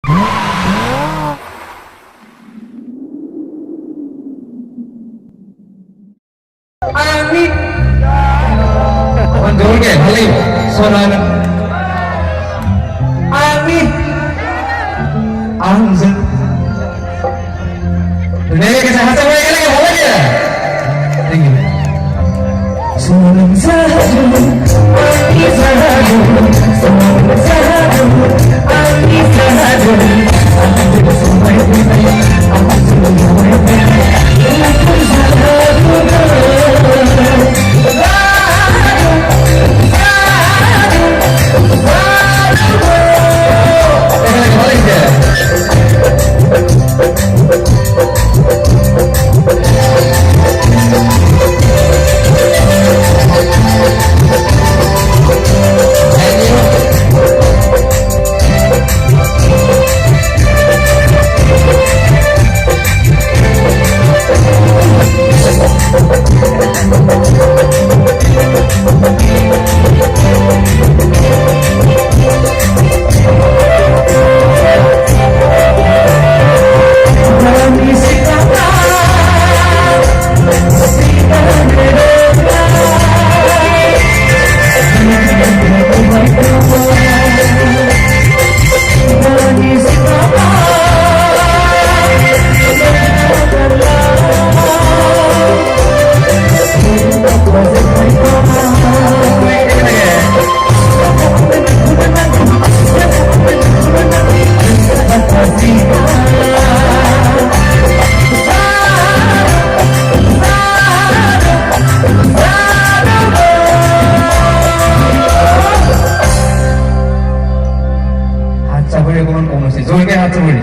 Amin. Menjulke kali suaranya. Amin. Anjir. Dunia kesehatan mereka lagi apa dia? Tinggi. Sunan sahadu, ani sahadu, sunan sahadu, ani sahadu. Aku semua ini, aku semua ini. Aku sahadu. Hacha boleh kurang kono sih, जोर के हाथ से बोली